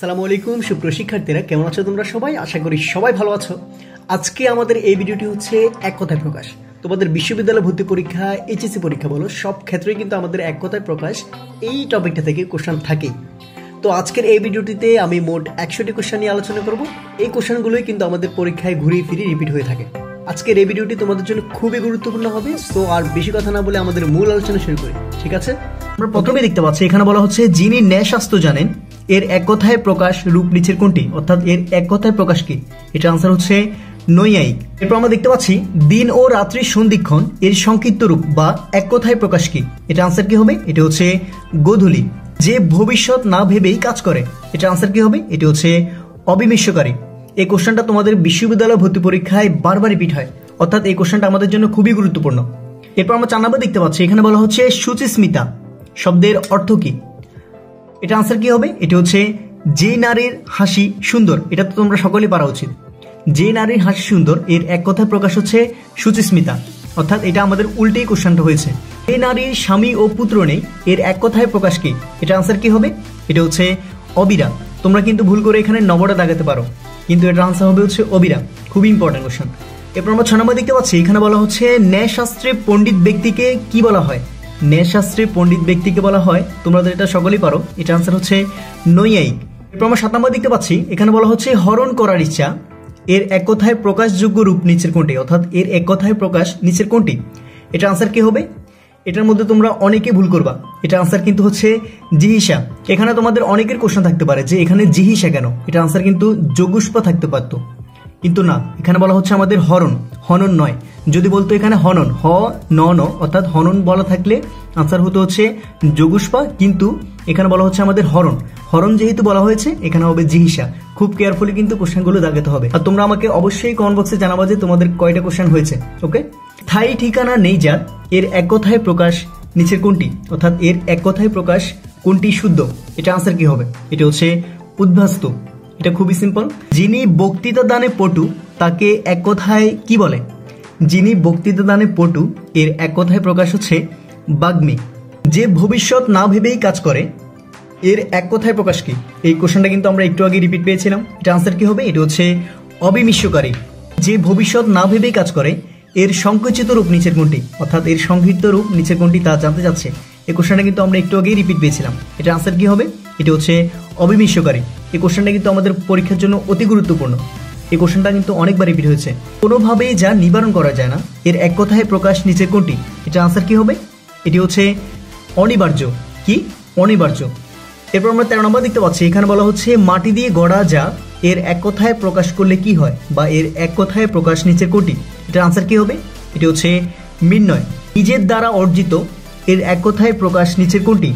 আসসালামু আলাইকুম সুপ্রিয় শিক্ষার্থীরা, কেমন আছো তোমরা সবাই? আশা করি সবাই ভালো আছো। আজকে আমাদের এই ভিডিওটি হচ্ছে এক কথায় প্রকাশ। তোমাদের বিশ্ববিদ্যালয় ভর্তি পরীক্ষা, এইচএসসি পরীক্ষা বলো, সব ক্ষেত্রেই কিন্তু আমাদের এক কথায় প্রকাশ এই টপিকটা থেকে কোশ্চেন থাকেই। তো আজকের এই ভিডিওটিতে আমি মোট 100টি কোশ্চেন নিয়ে আলোচনা করব। এই কোশ্চেনগুলোই কিন্তু আমাদের পরীক্ষায় ঘুরিয়ে ফিরিয়ে রিপিট হয়ে থাকে। আজকের এই ভিডিওটি তোমাদের জন্য খুবই গুরুত্বপূর্ণ হবে। সো আর বেশি কথা না বলে আমাদের মূল আলোচনা শুরু করি, ঠিক আছে? আমরা প্রথমে দেখতে পাচ্ছি এখানে বলা হচ্ছে যিনি ন্যায়শাস্ত্র জানেন এর এক কথায় প্রকাশ রূপ নিচের কোনটি, অর্থাৎ এর এক কথায় প্রকাশ কি? এটা আনসার হচ্ছে নৈয়ায়িক। এরপর আমরা দেখতে পাচ্ছি দিন ও রাত্রির সন্ধিক্ষণ এর সংক্ষিপ্ত রূপ বা এক কথায় প্রকাশ কি? এটা আনসার কি হবে? এটা হচ্ছে গোধূলি। যে ভবিষ্যৎ না ভেবেই কাজ করে, এটা আনসার কি হবে? এটা হচ্ছে অবিমিষ্যকারী। এই কোশ্চেনটা তোমাদের বিশ্ববিদ্যালয় ভর্তি পরীক্ষায় বারবার রিপিট হয়, অর্থাৎ এই কোশ্চেনটা আমাদের জন্য খুবই গুরুত্বপূর্ণ। এরপর আমরা 4 নম্বর দেখতে পাচ্ছি এখানে বলা হচ্ছে শুচিস্মিতা শব্দের অর্থ কি? এটা আনসার কি হবে? এটা হচ্ছে যে নারীর হাসি সুন্দর। এটা তো তোমরা সকলেই পারা উচিত। যে নারীর হাসি সুন্দর এর এক কথায় প্রকাশ হচ্ছে শুচিস্মিতা, অর্থাৎ এটা আমাদের উল্টেই কোশ্চেনটা হয়েছে। যে নারীর স্বামী ও পুত্র নেই এর এক কথায় প্রকাশ কি? এটা আনসার কি হবে? এটা হচ্ছে অবিরা। তোমরা কিন্তু ভুল করে এখানে নবটা দাগাতে পারো, কিন্তু এটার আনসার হবে হচ্ছে অবিরা। খুবই ইম্পর্টেন্ট কোশ্চেন। এরপর আমরা 6 নম্বর দেখতে পাচ্ছি এখানে বলা হচ্ছে ন্যায়শাস্ত্রে পণ্ডিত ব্যক্তিকে কি বলা হয়? ন্যায়শাস্ত্রে পণ্ডিত ব্যক্তিকে বলা হয়, তোমরা এটা সকলেই পারো, এটা আনসার হচ্ছে নৈয়ায়িক। এরপর আমরা 7 নম্বর দেখতে পাচ্ছি এখানে বলা হচ্ছে হরণ করার ইচ্ছা এর এক কথায় প্রকাশযোগ্য রূপ নিচের কোনটি, অর্থাৎ এর এক কথায় প্রকাশ নিচের কোনটি? এটা আনসার কি হবে? এটার মধ্যে তোমরা অনেকে ভুল করবা। এটা আনসার কিন্তু হচ্ছে জিহিসা। এখানে তোমাদের অনেকের কোশ্চেন থাকতে পারে যে এখানে জিহিসা কেন? এটা আনসার কিন্তু যোগুষ্পা থাকতে পারতো, কিন্তু না, এখানে বলা হচ্ছে আমাদের হরণ, হনন নয়। যদি বলতো এখানে হনন, হ ন ন, অর্থাৎ হনন বলা থাকলে আনসার হতো হচ্ছে যোগুষ্পা, কিন্তু এখানে বলা হচ্ছে আমাদের হরণ। হরণ যেহেতু বলা হয়েছে এখানে হবে জিহিসা। খুব কেয়ারফুলি কিন্তু কোশ্চেনগুলো দাগাতে হবে। আর তোমরা আমাকে অবশ্যই কমেন্ট বক্সে জানাবা যে তোমাদের কয়টা কোশ্চেন হয়েছে। ওকে, স্থায়ী ঠিকানা নেই যার এর এক কথায় প্রকাশ নিচের কোনটি, অর্থাৎ এর এক কথায় প্রকাশ কোনটি শুদ্ধ? এটা আনসার কি হবে? এটা হচ্ছে উদ্ভাস্ত। এটা খুবই সিম্পল। যিনি বক্তৃতা দানে পটু তাকে এক কথায় কি বলে? যিনি বক্তৃতা দানে পটু এর এক কথায় প্রকাশ হচ্ছে বাগ্মী। যে ভবিষ্যৎ না ভেবেই কাজ করে এর এক কথায় প্রকাশ কি? এই কোশ্চেনটা কিন্তু আমরা একটু আগে রিপিট পেয়েছিলাম। এটা আনসার কি হবে? এটা হচ্ছে অবিমিষ্যকারী। যে ভবিষ্যৎ না ভেবেই কাজ করে এর সংকুচিত রূপ নিচের কোনটি, অর্থাৎ এর সংক্ষিপ্ত রূপ নিচের কোনটি তা জানতে চাচ্ছে। এই কোশ্চেনটা কিন্তু আমরা একটু আগেই রিপিট পেয়েছিলাম। এটা আনসার কি হবে? এটা হচ্ছে অবিমিষ্যকারী। এই কোশ্চেনটা কিন্তু আমাদের পরীক্ষার জন্য অতি গুরুত্বপূর্ণ। এই কোশ্চেনটা কিন্তু অনেকবার রিপিট হয়েছে। কোনোভাবেই যা নিবারণ করা যায় না এর এক কথায় প্রকাশ নিচের কোনটি? এটা আনসার কি হবে? এটি হচ্ছে অনিবার্য। কি? অনিবার্য। এরপর আমরা 13 নম্বর দেখতে পাচ্ছি এখানে বলা হচ্ছে মাটি দিয়ে গড়া যা এর এক কথায় প্রকাশ করলে কি হয়, বা এর এক কথায় প্রকাশ নিচের কোনটি? এটা আনসার কি হবে? এটি হচ্ছে মিন্নয়। নিজের দ্বারা অর্জিত এর এক কথায় প্রকাশ নিচের কোনটি?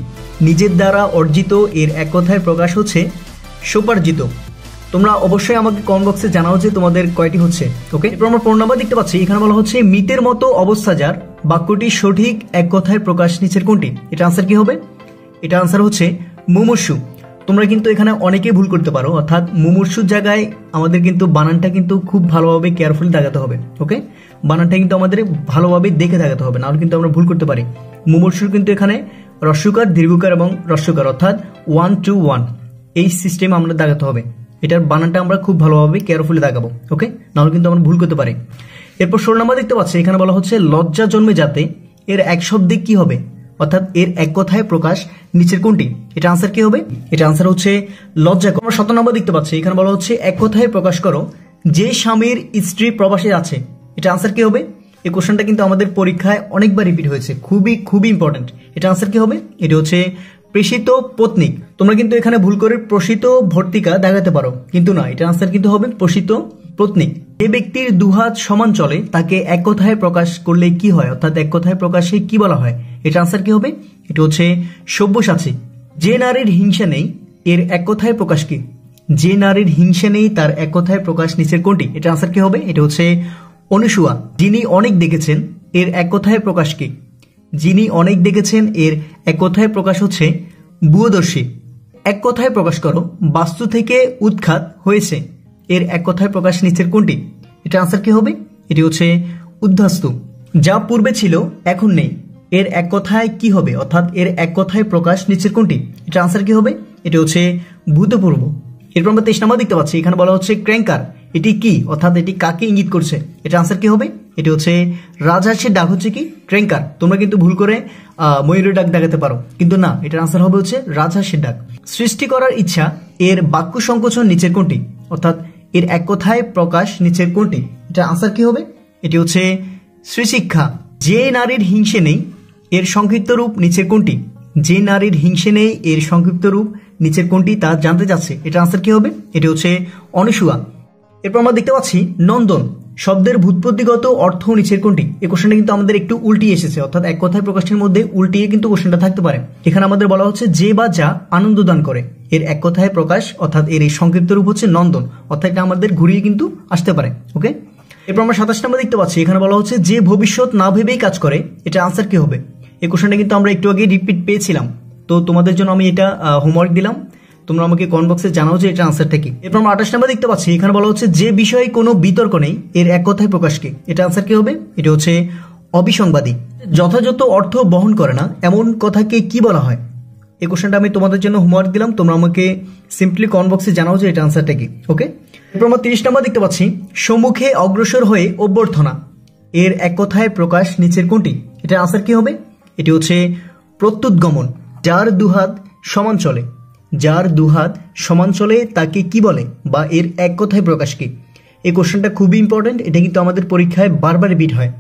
নিজের দ্বারা অর্জিত এর এক কথায় প্রকাশ হচ্ছে সোপার্জিত। তোমরা অবশ্যই আমাকে কমেন্ট বক্সে জানাও যে তোমাদের কয়টি হচ্ছে। ওকে, এরপর আমরা 15 নম্বর দেখতে পাচ্ছি এখানে বলা হচ্ছে মৃতের মতো অবস্থা যার বাক্যটি সঠিক এক কথায় প্রকাশ নিচের কোনটি? এটা আনসার কি হবে? এটা আনসার হচ্ছে মুমূর্ষু। তোমরা কিন্তু এখানে অনেকেই ভুল করতে পারো, অর্থাৎ মুমূর্ষুর জায়গায় আমাদের কিন্তু বানানটা কিন্তু খুব ভালোভাবে কেয়ারফুলি দাগাতে হবে। ওকে, বানানটা কিন্তু আমাদের ভালোভাবে দেখে দাগাতে হবে, নাহলে কিন্তু আমরা ভুল করতে পারি। মুমূর্ষুর কিন্তু এখানে হ্রস্বকার, দীর্ঘকার এবং হ্রস্বকার, অর্থাৎ 1 to 1 এই সিস্টেম আমরা দাগাতে হবে। এটার বানানটা আমরা খুব ভালোভাবে কেয়ারফুলি দাগাবো। ওকে, নাহলে কিন্তু আমরা ভুল করতে পারি। এরপর 16 নম্বর দেখতে পাচ্ছি এখানে বলা হচ্ছে লজ্জা জন্মে যাতে এর এক শব্দে কি হবে, অর্থাৎ এর এক কথায় প্রকাশ নিচের কোনটি? এটা আনসার কি হবে? এটা আনসার হচ্ছে লজ্জা। আমরা 17 নম্বর দেখতে পাচ্ছি এখানে বলা হচ্ছে এক কথায় প্রকাশ করো যে স্বামীর স্ত্রী প্রবাসে আছে। এটা আনসার কি হবে? এই কোশ্চেনটা কিন্তু আমাদের পরীক্ষায় অনেকবার রিপিট হয়েছে, খুবই খুবই ইম্পর্টেন্ট। এটা আনসার কি হবে? এটা হচ্ছে প্রেষিত পত্নী। তোমরা কিন্তু এখানে ভুল করে প্রসিত ভর্তিকা দেখাতে পারো, কিন্তু না, এটা আনসার কিন্তু হবে প্রসিত পত্নী। যে ব্যক্তির দুহাত সমান চলে তাকে এক কথায় প্রকাশ করলে কি হয়, অর্থাৎ এক কথায় প্রকাশে কি বলা হয়? এটা আনসার কি হবে? এটা হচ্ছে সব্যসাচী। যে নারীর হিংসা নেই এর এক কথায় প্রকাশ কি? যে নারীর হিংসা নেই তার এক কথায় প্রকাশ নিচের কোনটি? এটা আনসার কি হবে? এটা হচ্ছে অনুসুয়া। যিনি অনেক দেখেছেন এর এক কথায় প্রকাশ কি? যিনি অনেক দেখেছেন এর এক কথায় প্রকাশ হচ্ছে ভূয়দর্শী। এক কথায় প্রকাশ করো বাস্তু থেকে উৎখাত হয়েছে এর এক কথায় প্রকাশ নিচের কোনটি? এটা আনসার কি হবে? এটি হচ্ছে উদ্ধাস্তু। যা পূর্বে ছিল এখন নেই এর এক কথায় কি হবে, অর্থাৎ এর এক কথায় প্রকাশ নিচের কোনটি? এটা আনসার কি হবে? এটা হচ্ছে ভূতপূর্ব। এরপর আমরা 23 নাম্বার দেখতে পাচ্ছি, এখানে বলা হচ্ছে ক্র্যাঙ্কার, এটি কি, অর্থাৎ এটি কাকে ইঙ্গিত করছে? এটা আনসার কি হবে? এটি হচ্ছে রাজহাঁসের ডাক হচ্ছে কি ক্র্যাঙ্কার। তোমরা কিন্তু ভুল করে ময়ূরের ডাক দেখাতে পারো, কিন্তু না, এটার আনসার হবে হচ্ছে রাজহাঁসের ডাক। সৃষ্টি করার ইচ্ছা এর বাক্য সংকোচন নিচের কোনটি, অর্থাৎ এর এক কথায় প্রকাশ নিচের কোনটি? এটা আনসার কি হবে? এটি হচ্ছে শ্রীশিক্ষা। যে নারীর হিংসে নেই এর সংক্ষিপ্ত রূপ নিচের কোনটি? যে নারীর হিংসে নেই এর সংক্ষিপ্ত রূপ নিচের কোনটি তা জানতে চাচ্ছে। এটা আনসার কি হবে? এটি হচ্ছে অনুসুয়া। এরপর আমরা দেখতে পাচ্ছি নন্দন শব্দের ভূতপ্রতিগত অর্থ নিচের কোনটি? এই কোশ্চেনটা কিন্তু আমাদের একটু উল্টিয়ে এসেছে, অর্থাৎ এক কথায় প্রকাশের মধ্যে উল্টিয়ে কিন্তু কোশ্চেনটা থাকতে পারে। এখানে আমাদের বলা হচ্ছে যে বা যা আনন্দ দান করে, এর এক কথায় প্রকাশ অর্থাৎ এর এই সংক্ষিপ্ত রূপ হচ্ছে নন্দন, অর্থাৎ এটা আমাদের ঘুরিয়ে কিন্তু আসতে পারে। ওকে, এরপর আমরা 27 নম্বর দেখতে পাচ্ছি, এখানে বলা হচ্ছে যে ভবিষ্যৎ না ভেবেই কাজ করে, এটা আনসার কি হবে? এই কোশ্চেনটা কিন্তু আমরা একটু আগে রিপিট পেয়েছিলাম, তো তোমাদের জন্য আমি এটা হোমওয়ার্ক দিলাম, তোমরা আমাকে কমেন্ট বক্সে জানাও যে এটা আনসারটা কি। এরপর আমরা 28 নম্বর দেখতে পাচ্ছি, এখানে বলা হচ্ছে যে বিষয়ে কোনো বিতর্ক নেই এর এক কথায় প্রকাশ কি? এটা আনসার কি হবে? এটা হচ্ছে অবিসংবাদী। যথাযথ অর্থ বহন করে না এমন কথাকে কি বলা হয়? এই কোশ্চেনটা আমি তোমাদের জন্য হোমওয়ার্ক দিলাম, তোমরা আমাকে সিম্পলি কমেন্ট বক্সে জানাও যে এটা আনসারটা কি। ওকে, এরপর আমরা 30 নম্বর দেখতে পাচ্ছি, সম্মুখে অগ্রসর হয়ে অভ্যর্থনা এর এক কথায় প্রকাশ নিচের কোনটি? এটা আনসার কি হবে? এটি হচ্ছে প্রত্যুৎগমন। যার দুহাত সমান চলে, যার দুহাত সমান চলে তাকে কি বলে, বা এর এক কথায় প্রকাশ কি? এই কোশ্চেনটা খুবই ইম্পর্টেন্ট, এটা কিন্তু আমাদের পরীক্ষায় বারবার রিপিট হয়।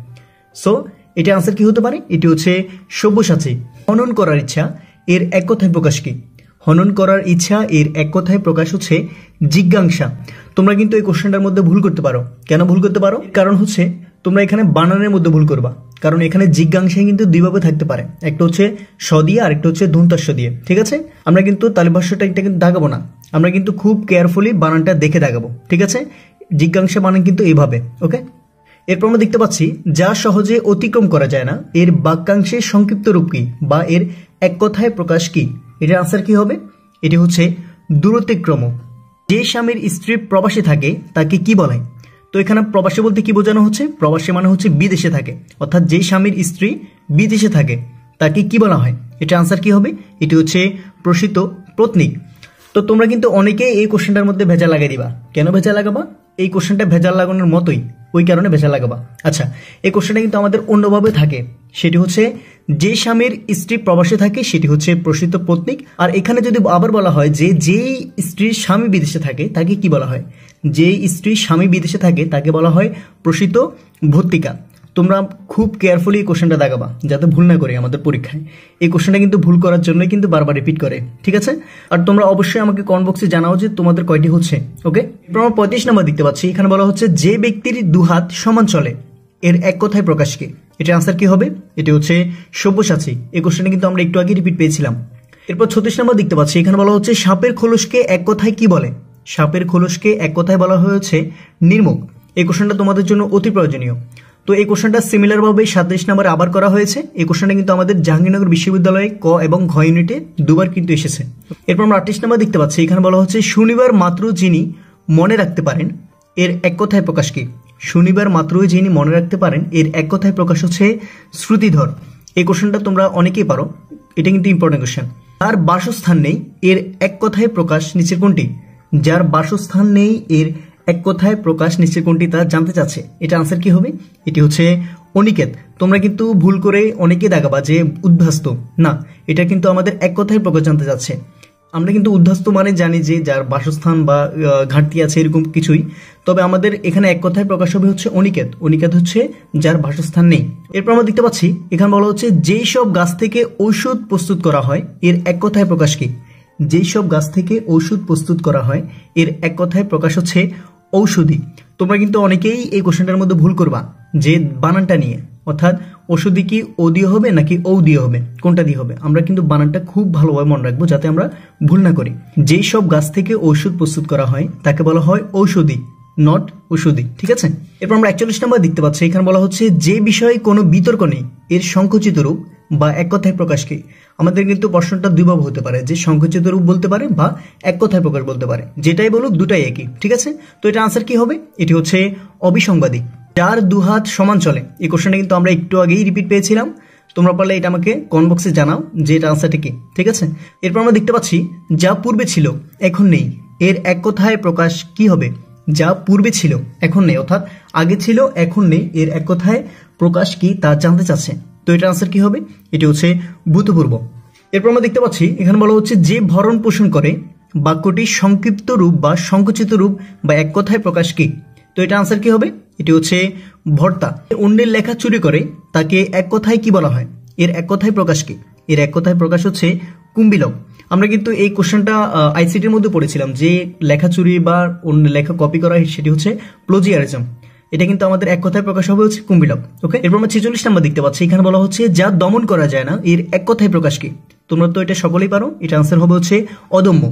সো এটা আনসার কি হতে পারে? এটি হচ্ছে সব্যসাচী। হনন করার ইচ্ছা এর এক কথায় প্রকাশ কি? হনন করার ইচ্ছা এর এক কথায় প্রকাশ হচ্ছে জিজ্ঞাসা। তোমরা কিন্তু এই কোশ্চেনটার মধ্যে ভুল করতে পারো। কেন ভুল করতে পারো? কারণ হচ্ছে তোমরা এখানে বানানের মধ্যে ভুল করবা, কারণ এখানে জিজ্ঞাসায় কিন্তু দুইভাবে থাকতে পারে, একটা হচ্ছে স দিয়ে আর একটা হচ্ছে দন্তাস্য দিয়ে। ঠিক আছে, আমরা কিন্তু তালিভাষ্যটা এটা কিন্তু দাগাবো না, আমরা কিন্তু খুব কেয়ারফুলি বানানটা দেখে দাগাবো। ঠিক আছে, জিজ্ঞাসা বানান কিন্তু এইভাবে। ওকে, এরপর আমরা দেখতে পাচ্ছি যা সহজে অতিক্রম করা যায় না এর বাক্যাংশের সংক্ষিপ্ত রূপ কি, বা এর এক কথায় প্রকাশ কি? এটার আনসার কি হবে? এটি হচ্ছে দূরতিক্রম। যে স্বামীর স্ত্রী প্রবাসে থাকে তাকে কি বলে? তো এখানে প্রবাসী বলতে কি বোঝানো হচ্ছে? প্রবাসী মানে হচ্ছে বিদেশে থাকে, অর্থাৎ যে স্বামীর স্ত্রী বিদেশে থাকে তাকে কি বলা হয়? এটা আনসার কি হবে? এটি হচ্ছে প্রসিত পত্নী। তো তোমরা কিন্তু অনেকেই এই কোশ্চেনটার মধ্যে ভেজাল লাগাই দিবা। কেন ভেজাল লাগাবা? এই কোশ্চেনটা ভেজাল লাগানোর মতোই, ওই কারণে ভেজাল লাগাবা। আচ্ছা, এই কোশ্চেনটা কিন্তু আমাদের অন্যভাবে থাকে, সেটি হচ্ছে যে স্বামীর স্ত্রী প্রবাসে থাকে সেটি হচ্ছে প্রসিত পত্নী। আর এখানে যদি আবার বলা হয় যে যেই স্ত্রীর স্বামী বিদেশে থাকে তাকে কি বলা হয়? যেই স্ত্রীর স্বামী বিদেশে থাকে তাকে বলা হয় প্রসিত ভর্তিকা। তোমরা খুব কেয়ারফুলি এই কোশ্চেনটা দাগাবা যাতে ভুল না করে আমাদের পরীক্ষায়। এই কোশ্চেনটা কিন্তু ভুল করার জন্যই কিন্তু বারবার রিপিট করে। ঠিক আছে, আর তোমরা অবশ্যই আমাকে কমেন্ট বক্সে জানাও যে তোমাদের কয়টি হচ্ছে। ওকে, এরপর আমরা 35 নম্বর দেখতে পাচ্ছি, এখানে বলা হচ্ছে যে ব্যক্তির দুহাত সমান চলে এর এক কথায় প্রকাশ কি? এটা আনসার কি হবে? এটি হচ্ছে সব্যসাচী। এই কোশ্চেনটা কিন্তু আমরা একটু আগে রিপিট পেয়েছিলাম। এরপর 36 নম্বর দেখতে পাচ্ছি, এখানে বলা হচ্ছে সাপের খোলসকে এক কথায় কি বলে? সাপের খোলসকে এক কথায় বলা হয়েছে নির্মুখ। এই কোশ্চেনটা তোমাদের জন্য অতি প্রয়োজনীয়। তো এই কোশ্চেনটা সিমিলার ভাবে 37 নম্বরে আবার করা হয়েছে। এই কোশ্চেনটা কিন্তু আমাদের জাহাঙ্গীরনগর বিশ্ববিদ্যালয়ে ক এবং ঘ ইউনিটে দুবার কিন্তু এসেছে। এরপর আমরা 38 নম্বর দেখতে পাচ্ছি, এখানে বলা হচ্ছে শনিবার মাত্র যিনি মনে রাখতে পারেন এর এক কথায় প্রকাশ কি? শনিবার মাত্রই যিনি মনে রাখতে পারেন এর এক কথায় প্রকাশ হচ্ছে শ্রুতিধর। এই কোশ্চেনটা তোমরা অনেকেই পারো, এটা কিন্তু ইম্পর্টেন্ট কোশ্চেন। যার বাসস্থান নেই এর এক কথায় প্রকাশ নিচের কোনটি? যার বাসস্থান নেই এর এক কথায় প্রকাশ নিচের কোনটি তা জানতে চাচ্ছে। এটা আনসার কি হবে? এটি হচ্ছে অনিকেত। তোমরা কিন্তু ভুল করে অনেকে দেখাবা যে উদ্ভাস্ত, না, এটা কিন্তু আমাদের এক কথায় প্রকাশ জানতে চাচ্ছে। আমরা কিন্তু উদ্ভাস্ত মানে জানি যে যার বাসস্থান বা ঘাটতি আছে এরকম কিছুই, তবে আমাদের এখানে এক কথায় প্রকাশ হবে হচ্ছে অনিকেত। অনিকেত হচ্ছে যার বাসস্থান নেই। এরপর আমরা দেখতে পাচ্ছি এখানে বলা হচ্ছে যেই সব গাছ থেকে ঔষধ প্রস্তুত করা হয় এর এক কথায় প্রকাশ কি? যেই সব গাছ থেকে ঔষধ প্রস্তুত করা হয় এর এক কথায় প্রকাশ হচ্ছে ঔষধি। তোমরা কিন্তু অনেকেই এই কোশ্চেনটার মধ্যে ভুল করবা যে বানানটা নিয়ে, অর্থাৎ ওষুধি কি ও দিয়ে হবে নাকি ঔ দিয়ে হবে, কোনটা দিয়ে হবে? আমরা কিন্তু বানানটা খুব ভালোভাবে মনে রাখবো যাতে আমরা ভুল না করি। যেই সব গাছ থেকে ঔষধ প্রস্তুত করা হয় তাকে বলা হয় ঔষধি, নট ওষুধি। ঠিক আছে, এরপর আমরা 41 নম্বর দেখতে পাচ্ছি, এখানে বলা হচ্ছে যে বিষয়ে কোনো বিতর্ক নেই এর সংকুচিত রূপ বা এক কথায় প্রকাশ কি? আমাদের কিন্তু প্রশ্নটা দুইভাবে হতে পারে, যে সংকুচিত রূপ বলতে পারে বা এক কথায় প্রকাশ বলতে পারে। যেটাই বলুক দুটাই একই। ঠিক আছে, তো এটা আনসার কি হবে? এটি হচ্ছে অবিসংবাদী। যার দুহাত সমান চলে, এই কোশ্চেনটা কিন্তু আমরা একটু আগেই রিপিট পেয়েছিলাম। তোমরা পারলে এটা আমাকে কমেন্ট বক্সে জানাও যে এটা আনসারটা কি। ঠিক আছে, এরপর আমরা দেখতে পাচ্ছি যা পূর্বে ছিল এখন নেই এর এক কথায় প্রকাশ কি হবে? যা পূর্বে ছিল এখন নেই, অর্থাৎ আগে ছিল এখন নেই, এর এক কথায় প্রকাশ কি তা জানতে চাচ্ছে। তো এটার আনসার কি হবে? এটি হচ্ছে ভূতপূর্ব। এরপর আমরা দেখতে পাচ্ছি এখানে বলা হচ্ছে যে ভরণ পোষণ করে বাক্যটি সংক্ষিপ্ত রূপ বা সংকুচিত রূপ বা এক কথায় প্রকাশ কি? তো এটা আনসার কি হবে? এটি হচ্ছে ভর্তা। অন্যের লেখা চুরি করে তাকে এক কথায় কি বলা হয়? এর এক কথায় প্রকাশ কি? এর এক কথায় প্রকাশ হচ্ছে কুম্ভিলক। আমরা কিন্তু এই কোশ্চেনটা আইসিটির মধ্যে পড়েছিলাম যে লেখা চুরি বা অন্য লেখা কপি করা সেটি হচ্ছে প্লোজিয়ারিজম। এটা কিন্তু আমাদের এক কথায় প্রকাশ হবে হচ্ছে কুম্ভিলক। ওকে, এরপর আমরা 46 নাম্বার দেখতে পাচ্ছি এখানে বলা হচ্ছে যা দমন করা যায় না এর এক কথায় প্রকাশ কি? তোমরা তো এটা সকলেই পারো, এটা আনসার হবে হচ্ছে অদম্য।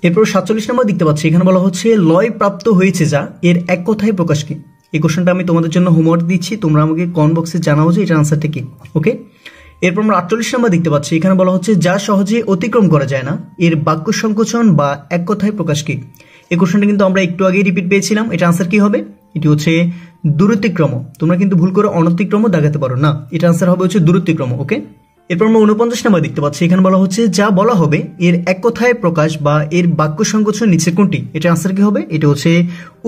এরপর 47 নাম্বার দেখতে পাচ্ছি এখানে বলা হচ্ছে লয় প্রাপ্ত হয়েছে যা এর এক কথায় প্রকাশ কি? এই কোশ্চেনটা আমি তোমাদের জন্য হোমওয়ার্ক দিচ্ছি, তোমরা আমাকে কমেন্ট বক্সে জানাও যে এটার আনসারটা কি। ওকে, এরপর আমরা 48 নাম্বার দেখতে পাচ্ছি এখানে বলা হচ্ছে যা সহজে অতিক্রম করা যায় না এর বাক্য সংকোচন বা এক কথায় প্রকাশ কি? এই কোশ্চেনটা কিন্তু আমরা একটু আগেই রিপিট পেয়েছিলাম, এটা আনসার কি হবে? এটি হচ্ছে দূরতিক্রম। তোমরা কিন্তু ভুল করে অনতিক্রম দেখাতে পারো না, এটা আনসার হবে হচ্ছে দূরতিক্রম। ওকে, এরপর আমরা 49 নাম্বার দেখতে পাচ্ছি এখানে বলা হচ্ছে যা বলা হবে এর এক কথায় প্রকাশ বা এর বাক্য সংকোচন নিচে কোনটি? এটা আনসার কি হবে? এটা হচ্ছে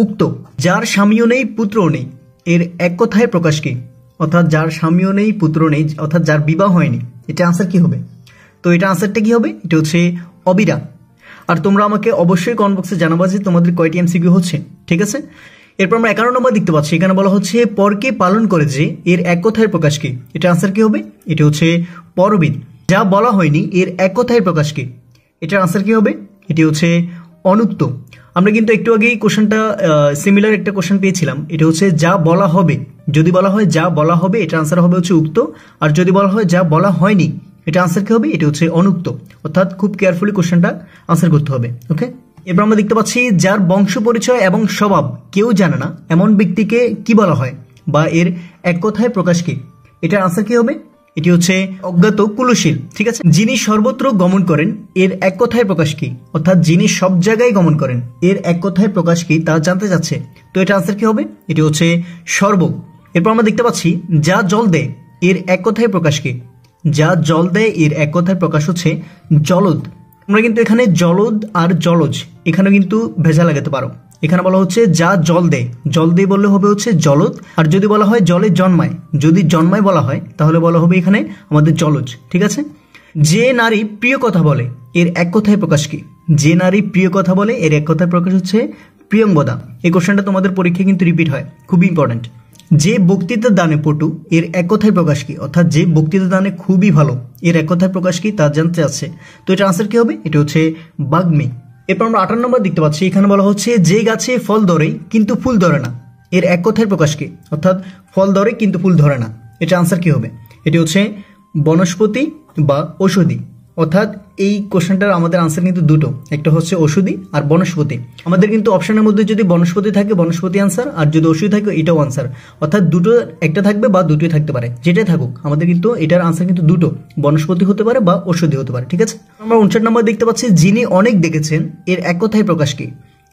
উক্ত। যার স্বামীও নেই পুত্রও নেই এর এক কথায় প্রকাশ কি? অর্থাৎ যার স্বামীও নেই পুত্র নেই, অর্থাৎ যার বিবাহ হয়নি, এটা আনসার কি হবে? তো এটা আনসারটা কি হবে? এটা হচ্ছে অবিরা। আর তোমরা আমাকে অবশ্যই কমেন্ট বক্সে জানাবা যে তোমাদের কয়টি এমসিকিউ হচ্ছে, ঠিক আছে? এরপর আমরা 11 নম্বর দেখতে পাচ্ছি এখানে বলা হচ্ছে পরকে পালন করে যে এর এক কথায় প্রকাশ কি? এটা আনসার কি হবে? এটা হচ্ছে পরবিদ। যা বলা হয়নি এর এক কথায় প্রকাশ কি? এটার আনসার কি হবে? এটি হচ্ছে অনুক্ত। আমরা কিন্তু একটু আগেই কোশ্চেনটা সিমিলার একটা কোশ্চেন পেয়েছিলাম, এটা হচ্ছে যা বলা হবে। যদি বলা হয় যা বলা হবে এটা আনসার হবে হচ্ছে উক্ত, আর যদি বলা হয় যা বলা হয়নি এটা আনসার কি হবে? এটা হচ্ছে অনুক্ত। অর্থাৎ খুব কেয়ারফুলি কোশ্চেনটা আনসার করতে হবে। ওকে, এরপর আমরা দেখতে পাচ্ছি যার বংশ পরিচয় এবং স্বভাব কেউ জানে না এমন ব্যক্তিকে কি বলা হয় বা এর এক কথায় প্রকাশ কি? এটার আনসার কি হবে? এটি হচ্ছে অজ্ঞাত কুলশীল। ঠিক আছে, যিনি সর্বত্র গমন করেন এর এক কথায় প্রকাশ কি? অর্থাৎ যিনি সব জায়গায় গমন করেন এর এক কথায় প্রকাশ কি তা জানতে চাচ্ছে। তো এটা আনসার কি হবে? এটি হচ্ছে সর্ব। এরপর আমরা দেখতে পাচ্ছি যা জল দেয় এর এক কথায় প্রকাশ কি? যা জল দেয় এর এক কথায় প্রকাশ হচ্ছে জলদ। তোমরা কিন্তু এখানে জলদ আর জলজ এখানে কিন্তু ভেজা লাগাতে পারো। এখানে বলা হচ্ছে যা জল দেয় বললে হবে হচ্ছে জলদ, আর যদি বলা হয় জলে জন্মায়, যদি জন্মায় বলা হয় তাহলে বলা হবে এখানে আমাদের জলজ। ঠিক আছে, যে নারী প্রিয় কথা বলে এর এক কথায় প্রকাশ কি? যে নারী প্রিয় কথা বলে এর এক কথায় প্রকাশ হচ্ছে প্রিয়ঙ্গদা। এই কোশ্চেনটা তোমাদের পরীক্ষায় কিন্তু রিপিট হয়, খুবই ইম্পর্টেন্ট। যে বক্তৃতা দানে পটু এর এক কথায় প্রকাশ কি? অর্থাৎ যে বক্তৃতা দানে খুবই ভালো এর এক কথায় প্রকাশ কি তা জানতে আছে। তো এটা আনসার কি হবে? এটা হচ্ছে বাগ্মী। এরপর আমরা 58 নম্বর দেখতে পাচ্ছি এখানে বলা হচ্ছে যে গাছে ফল ধরে কিন্তু ফুল ধরে না এর এক কথায় প্রকাশ কি? অর্থাৎ ফল ধরে কিন্তু ফুল ধরে না, এটা আনসার কি হবে? এটি হচ্ছে বনস্পতি বা ঔষধি। অর্থাৎ এই কোশ্চেনটার আমাদের আনসার কিন্তু দুটো, একটা হচ্ছে ঔষধি আর বনস্পতি। আমাদের কিন্তু অপশনের মধ্যে যদি বনস্পতি থাকে বনস্পতি আনসার, আর যদি ঔষধি থাকে এটাও আনসার। অর্থাৎ দুটো একটা থাকবে বা দুটোই থাকতে পারে, যেটাই থাকুক আমাদের কিন্তু এটার আনসার কিন্তু দুটো, বনস্পতি হতে পারে বা ঔষধি হতে পারে। ঠিক আছে, আমরা 59 নম্বর দেখতে পাচ্ছি যিনি অনেক দেখেছেন এর এক কথায় প্রকাশ কি?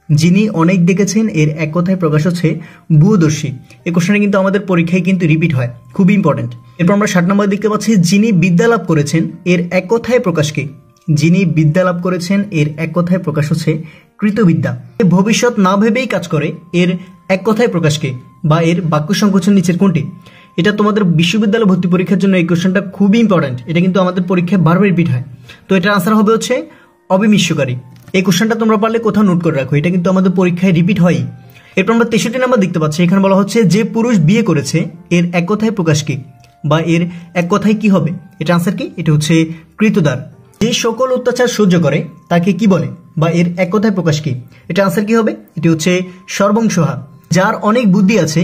যিনি অনেক দেখেছেন এর এক কথায় প্রকাশ হচ্ছে ভূদর্শী। এই কোশ্চেনটা কিন্তু আমাদের পরীক্ষায় কিন্তু রিপিট হয়, খুবই ইম্পর্টেন্ট। এরপর আমরা 60 নম্বর দেখতে পাচ্ছি যিনি বিদ্যা লাভ করেছেন এর এক কথায় প্রকাশ কি? যিনি বিদ্যা লাভ করেছেন এর এক কথায় প্রকাশ হচ্ছে কৃতবিদ্যা। ভবিষ্যৎ না ভেবেই কাজ করে এর এক কথায় প্রকাশ কি? বা এর বাক্য সংকোচন নিচের কোনটি? এটা তোমাদের বিশ্ববিদ্যালয় ভর্তি পরীক্ষার জন্য এই কোশ্চেনটা খুবই ইম্পর্টেন্ট, এটা কিন্তু আমাদের পরীক্ষায় বারবার রিপিট হয়। তো এটার আনসার হবে হচ্ছে অবিমিষ্যকারী। এই কোশ্চেনটা তোমরা পারলে কোথাও নোট করে রাখো, এটা কিন্তু আমাদের পরীক্ষায় রিপিট হয়। এরপর আমরা 63 নাম্বার দেখতে পাচ্ছি এখানে বলা হচ্ছে যে পুরুষ বিয়ে করেছে এর এক কথায় প্রকাশ কি? বা এর এক কথায় কি হবে? এটা আনসার কি? এটা হচ্ছে কৃতদার। যে সকল অত্যাচার সহ্য করে তাকে কি বলে? বা এর এক কথায় প্রকাশ কি? এটা আনসার কি হবে? এটি হচ্ছে সর্বংসহা। যার অনেক বুদ্ধি আছে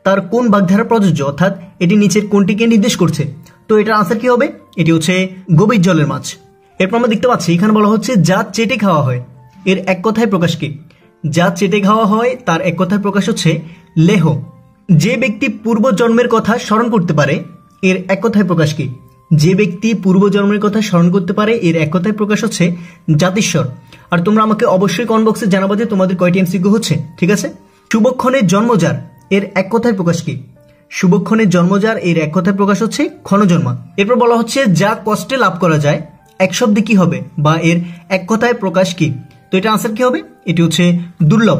তার কোন বাগধারা প্রযোজ্য? অর্থাৎ এটি নিচের কোনটিকে নির্দেশ করছে? তো এটার আনসার কি হবে? এটি হচ্ছে গভীর জলের মাছ। এরপর আমরা দেখতে পাচ্ছি এখানে বলা হচ্ছে যা চেটে খাওয়া হয় এর এক কথায় প্রকাশ কি? যা চেটে খাওয়া হয় তার এক কথায় প্রকাশ হচ্ছে লেহ। যে ব্যক্তি পূর্ব জন্মের কথা স্মরণ করতে পারে এর এক কথায় প্রকাশ কি? যে ব্যক্তি পূর্ব জন্মের কথা স্মরণ করতে পারে এর এক কথায় প্রকাশ হচ্ছে জাতিস্বর। আর তোমরা আমাকে অবশ্যই কমেন্ট বক্সে জানাবো যে তোমাদের কয়টি এমসিকিউ হচ্ছে। ঠিক আছে, শুভক্ষণের জন্মজার এর এক কথায় প্রকাশ কি? শুভক্ষণের জন্মজার এর এক কথায় প্রকাশ হচ্ছে ক্ষণজন্মা। এরপর বলা হচ্ছে যা কষ্টে লাভ করা যায় এক শব্দে কি হবে? বা এর এক কথায় প্রকাশ কি? তো এটা আনসার কি হবে? এটি হচ্ছে দুর্লভ।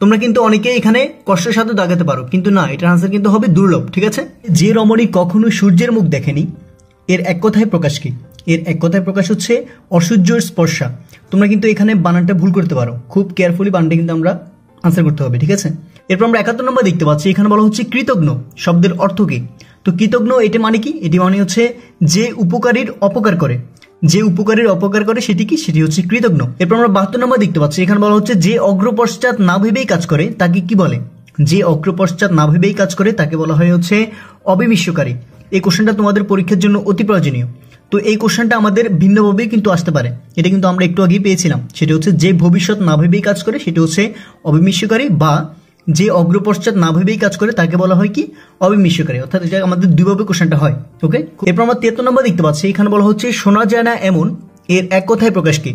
তোমরা কিন্তু অনেকেই এখানে কষ্টের সাথে দাগাতে পারো, কিন্তু না, এটার আনসার কিন্তু হবে দুর্লভ। ঠিক আছে। যে রমণী কখনো সূর্যের মুখ দেখেনি, এর এক কথায় প্রকাশ কি? এর এক কথায় প্রকাশ হচ্ছে অসূর্যের স্পর্শা। তোমরা কিন্তু এখানে বানানটা ভুল করতে পারো, খুব কেয়ারফুলি বানানটা কিন্তু আমরা আনসার করতে হবে। ঠিক আছে। এরপর আমরা 71 নম্বর দেখতে পাচ্ছি, এখানে বলা হচ্ছে কৃতজ্ঞ শব্দের অর্থ কি? তো কৃতজ্ঞ এটা মানে কি? এটি মানে হচ্ছে যে উপকারীর অপকার করে, যে উপকারীর অপকার করে সেটি কি? সেটি হচ্ছে কৃতজ্ঞ। এরপর আমরা 72 নম্বর দেখতে পাচ্ছি, এখানে বলা হচ্ছে যে অগ্রপশ্চাৎ না ভেবেই কাজ করে তাকে কি বলে? যে অগ্রপশ্চাৎ না ভেবেই কাজ করে তাকে বলা হয় হচ্ছে অবিমিশ্যকারী। এই কোশ্চেনটা তোমাদের পরীক্ষার জন্য অতি প্রয়োজনীয়। তো এই কোশ্চেনটা আমাদের ভিন্নভাবেই কিন্তু আসতে পারে, এটা কিন্তু আমরা একটু আগেই পেয়েছিলাম। সেটা হচ্ছে যে ভবিষ্যৎ না ভেবেই কাজ করে সেটি হচ্ছে অবিমিশ্যকারী, বা যে অগ্রপশ্চাৎ না ভেবেই কাজ করে তাকে বলা হয় কি? অবিমিশ্যকারী। অর্থাৎ এটা আমাদের দুইভাবে কোশ্চেনটা হয়। ওকে। এরপর আমরা 73 নম্বর দেখতে পাচ্ছি, এখানে বলা হচ্ছে শোনা যায় না এমন এর এক কথায় প্রকাশ কি?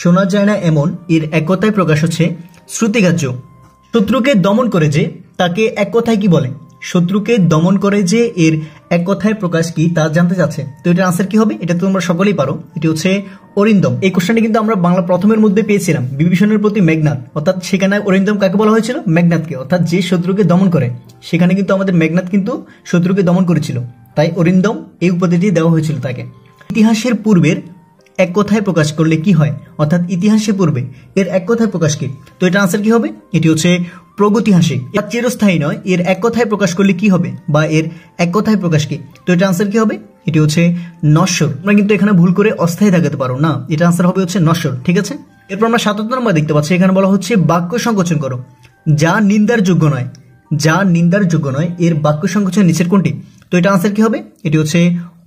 শোনা যায় না এমন এর এক কথায় প্রকাশ হচ্ছে শ্রুতিগ্রাহ্য। শত্রুকে দমন করে যে তাকে এক কথায় কি বলে? শত্রুকে দমন করে যে এর এক কথায় প্রকাশ কি তা জানতে চাচ্ছে। তো এটার আনসার কি হবে? এটা তো তোমরা সকলেই পারো, এটি হচ্ছে অরিন্দম। এই কোশ্চেনটা কিন্তু আমরা বাংলা প্রথমের মধ্যে পেয়েছিলাম, বিভীষণের প্রতি মেঘনাদ, অর্থাৎ সেখানে অরিন্দম কাকে বলা হয়েছিল? মেঘনাদকে, অর্থাৎ যে শত্রুকে দমন করে। সেখানে কিন্তু আমাদের মেঘনাদ কিন্তু শত্রুকে দমন করেছিল, তাই অরিন্দম এই উপাধিটি দেওয়া হয়েছিল তাকে। ইতিহাসের পূর্বের এক কথায় প্রকাশ করলে কি হয়? অর্থাৎ ইতিহাসের পূর্বে এর এক কথায় প্রকাশ কি? তো এটা আনসার কি হবে? এটি হচ্ছে প্রগতিহাসিক। এর চিরস্থায়ী নয়, এর এক কথায় প্রকাশ করলে কি হবে, বা এর এক কথায় প্রকাশ কি? তো এটা আনসার কি হবে? এটি হচ্ছে নশ্বর। তোমরা কিন্তু এখানে ভুল করে অস্থায়ী দেখাতে পারো না, এটা আনসার হবে হচ্ছে নশ্বর। ঠিক আছে। এরপর আমরা 77 নম্বর দেখতে পাচ্ছি, এখানে বলা হচ্ছে বাক্য সংকোচন করো যা নিন্দার যোগ্য নয়। যা নিন্দার যোগ্য নয় এর বাক্য সংকোচন নিচের কোনটি? তো এটা আনসার কি হবে? এটি হচ্ছে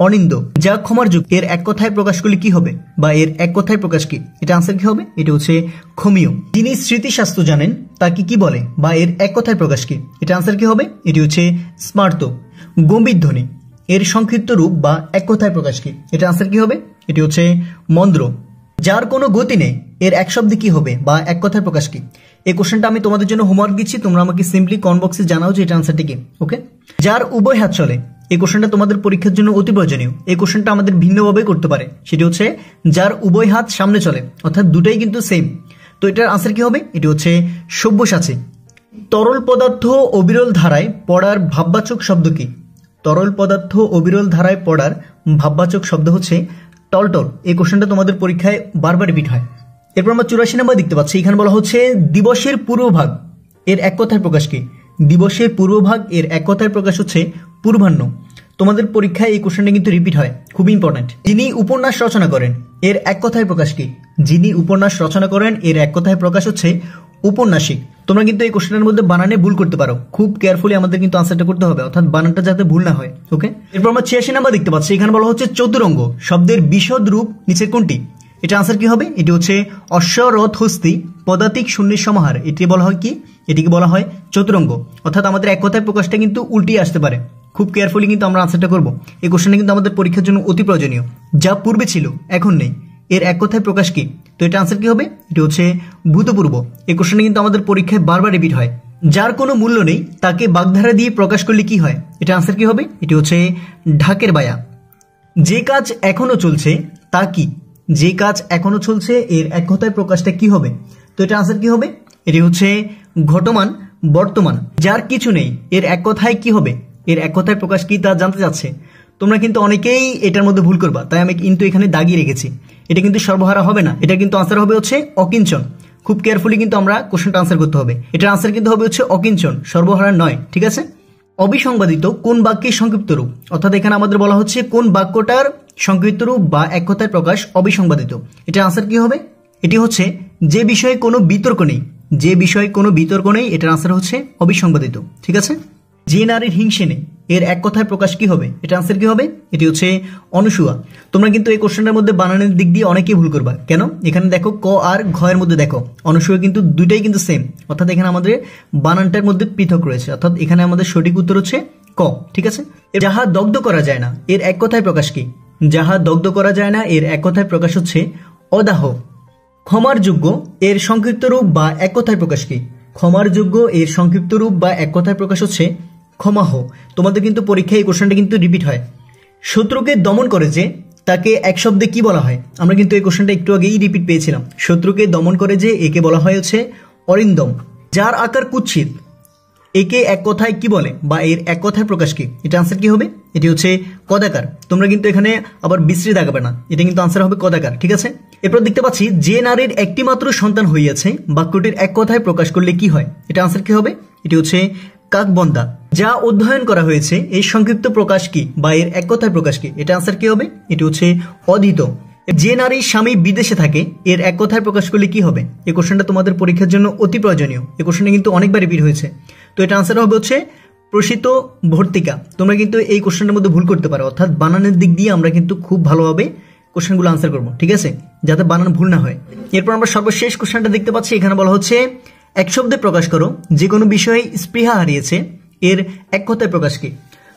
অনিন্দ। যা ক্ষমার যোগ্য এর এক কথায় প্রকাশ করলে কি হবে, বা এর এক কথায় প্রকাশ কি? এটা আনসার কি হবে? এটি হচ্ছে ক্ষমীয়। যিনি স্মৃতিশাস্ত্র জানেন তাকে কি বলে, বা এর এক কথায় প্রকাশ কি? এটা আনসার কি হবে? এটি হচ্ছে স্মার্ত। গম্ভীর ধ্বনি এর সংক্ষিপ্ত রূপ বা এক কথায় প্রকাশ কি? এটা আনসার কি হবে? এটি হচ্ছে মন্দ্র। যার কোনো গতি নেই এর এক শব্দে কি হবে, বা এক কথায় প্রকাশ কি? এই কোশ্চেনটা আমি তোমাদের জন্য হোমওয়ার্ক দিচ্ছি, তোমরা আমাকে সিম্পলি কমেন্ট বক্সে জানাও যে এটা আনসারটি কি। ওকে। যার উভয় হাত চলে, এই কোশ্চেনটা তোমাদের পরীক্ষার জন্য অতি প্রয়োজনীয়। এই কোশ্চেনটা আমাদের ভিন্নভাবে করতে পারে, সেটি হচ্ছে যার উভয় হাত সামনে চলে, অর্থাৎ দুটাই কিন্তু সেম। তো এটার আনসার কি হবে? এটি হচ্ছে সব্যসাচী। তরল পদার্থ অবিরল ধারায় পড়ার ভাববাচক শব্দ কি? তরল পদার্থ অবিরল ধারায় পড়ার ভাববাচক শব্দ হচ্ছে টলটল। এই কোশ্চেনটা তোমাদের পরীক্ষায় বারবার রিপিট হয়। এরপর আমরা 84 নম্বর দেখতে পাচ্ছি, এখানে বলা হচ্ছে দিবসের পূর্বভাগ এর এক কথায় প্রকাশ কি? দিবসের পূর্বভাগ এর এক কথায় প্রকাশ হচ্ছে পূর্বাহ্ন। তোমাদের পরীক্ষায় এই কোশ্চেনটা কিন্তু রিপিট হয়, খুবই ইম্পর্টেন্ট। যিনি উপন্যাস রচনা করেন এর এক কথায় প্রকাশ কি? যিনি উপন্যাস রচনা করেন এর এক কথায় প্রকাশ হচ্ছে উপন্যাসিক। তোমরা কিন্তু এই কোশ্চেনের মধ্যে বানানে ভুল করতে পারো, খুব কেয়ারফুলি আমাদের কিন্তু আনসারটা করতে হবে, অর্থাৎ বানানটা যাতে ভুল না হয়। ওকে। এরপর আমরা 86 নম্বর দেখতে পাচ্ছি, এখানে বলা হচ্ছে চতুরঙ্গ শব্দের বিশদ রূপ নিচে কোনটি? এটা আনসার কি হবে? এটি হচ্ছে অশ্ব রথ হস্তি পদাতিক শূন্যের সমাহার। এটি বলা হয় কি? এটিকে বলা হয় চতুরঙ্গ। অর্থাৎ আমাদের এক কথায় প্রকাশটা কিন্তু উল্টিয়ে আসতে পারে, খুব কেয়ারফুলি কিন্তু আমরা আনসারটা করব। এই কোশ্চেনটা কিন্তু আমাদের পরীক্ষার জন্য অতি প্রয়োজনীয়। যা পূর্বে ছিল এখন নেই এর এক কথায় প্রকাশ কি? তো এটা আনসার কি হবে? এটি হচ্ছে ভূতপূর্ব। এই কোশ্চেনটা কিন্তু আমাদের পরীক্ষায় বারবার রিপিট হয়। যার কোনো মূল্য নেই তাকে বাগধারা দিয়ে প্রকাশ করলে কি হয়? এটা আনসার কি হবে? এটি হচ্ছে ঢাকের বায়া। যে কাজ এখনো চলছে তা কি? যে কাজ এখনো চলছে এর এক কথায় প্রকাশটা কি হবে? তো এটা আনসার কি হবে? এটি হচ্ছে ঘটমান বর্তমান। যার কিছু নেই এর এক কথায় কি হবে? এর এক কথায় প্রকাশ কি তা জানতে চাচ্ছে। তোমরা কিন্তু অনেকেই এটার মধ্যে ভুল করবা, তাই আমি কিন্তু এখানে দাগিয়ে রেখেছি। এটা কিন্তু সর্বহারা হবে না, এটা কিন্তু আনসার হবে হচ্ছে অকিঞ্চন। খুব কেয়ারফুলি কিন্তু আমরা কোশ্চেনটা আনসার করতে হবে। এটার আনসার কিন্তু হবে হচ্ছে অকিঞ্চন, সর্বহারা নয়। ঠিক আছে। অবিসংবাদিত কোন বাক্যের সংক্ষিপ্ত রূপ? অর্থাৎ এখানে আমাদের বলা হচ্ছে কোন বাক্যটার সংক্ষিপ্ত রূপ বা এক কথায় প্রকাশ অবিসংবাদিত। এটার আনসার কি হবে? এটি হচ্ছে যে বিষয়ে কোনো বিতর্ক নেই। যে বিষয়ে কোনো বিতর্ক নেই এটার আনসার হচ্ছে অবিসংবাদিত। ঠিক আছে। যে নারীর হিংসে নেই এর এক কথায় প্রকাশ কি হবে? এটা আনসার কি হবে? এটি হচ্ছে অনুসূয়া। তোমরা কিন্তু এই কোশ্চেনটার মধ্যে বানানের দিক দিয়ে অনেকেই ভুল করবা। কেন? এখানে দেখো ক আর ঘ এর মধ্যে দেখো অনুসূয়া কিন্তু দুইটাই কিন্তু সেম, অর্থাৎ এখানে আমাদের বানানটার মধ্যে পৃথক রয়েছে, অর্থাৎ এখানে আমাদের সঠিক উত্তর হচ্ছে ক। ঠিক আছে। যাহা দগ্ধ করা যায় না এর এক কথায় প্রকাশ কি? যাহা দগ্ধ করা যায় না এর এক কথায় প্রকাশ হচ্ছে অদাহ। ক্ষমার যোগ্য এর সংক্ষিপ্ত রূপ বা এক কথায় প্রকাশ কি? ক্ষমার যোগ্য এর সংক্ষিপ্ত রূপ বা এক কথায় প্রকাশ হচ্ছে ক্ষমাহ। তোমাদের কিন্তু পরীক্ষায় এই কোশ্চেনটা কিন্তু রিপিট হয়। শত্রুকে দমন করে যে তাকে এক শব্দে কি বলা হয়? আমরা কিন্তু এই কোশ্চেনটা একটু আগেই রিপিট পেয়েছিলাম। শত্রুকে দমন করে যে একে বলা হয় হচ্ছে অরিন্দম। যার আকার কুৎসিত একে এক কথায় কি বলে, বা এর এক কথায় প্রকাশ কি? এটা আনসার কি হবে? এটি হচ্ছে কদাকার। তোমরা কিন্তু এখানে আবার বিশ্রী দাগাবে না, এটা কিন্তু আনসার হবে কদাকার, ঠিক আছে? এরপর দেখতে পাচ্ছি যে নারীর একটি মাত্র সন্তান হইয়াছে বাক্যটির এক কথায় প্রকাশ করলে কি হয়? এটা আনসার কি হবে? এটি হচ্ছে কাকবন্দা। যা অধ্যয়ন করা হয়েছে এর সংক্ষিপ্ত প্রকাশ কি, বা এর এক কথায় প্রকাশ কি? এটা আনসার কি হবে? এটি হচ্ছে অধীত। যে নারীর স্বামী বিদেশে থাকে এর এক কথায় প্রকাশ করলে কি হবে? এই কোশ্চেনটা তোমাদের পরীক্ষার জন্য অতি প্রয়োজনীয়। এই কোশ্চেনটা কিন্তু অনেকবার রিপিট হয়েছে। তো এটা আনসার হবে হচ্ছে প্রসিত ভর্তিকা। তোমরা কিন্তু এই কোশ্চেনটার মধ্যে ভুল করতে পারো, অর্থাৎ বানানের দিক দিয়ে আমরা কিন্তু খুব ভালোভাবে কোশ্চেনগুলো আনসার করবো, ঠিক আছে, যাতে বানান ভুল না হয়। এরপর আমরা সর্বশেষ কোশ্চেনটা দেখতে পাচ্ছি, এখানে বলা হচ্ছে এক শব্দে প্রকাশ করো যে কোনো বিষয়ে স্পৃহা হারিয়েছে এর এক কথায় প্রকাশ কি?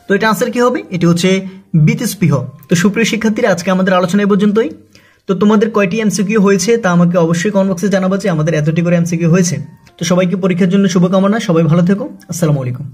তো এটা আনসার কি হবে? এটি হচ্ছে বিতস্পৃহ। তো সুপ্রিয় শিক্ষার্থীরা, আজকে আমাদের আলোচনা এই পর্যন্তই। তো তোমাদের কয়টি এমসিকিউ হয়েছে তা আমাকে অবশ্যই কমেন্ট বক্সে জানাবো যে আমাদের এতটি করে এমসিকিউ হয়েছে। তো সবাইকে পরীক্ষার জন্য শুভকামনা, সবাই ভালো থেকো। আসসালামু আলাইকুম।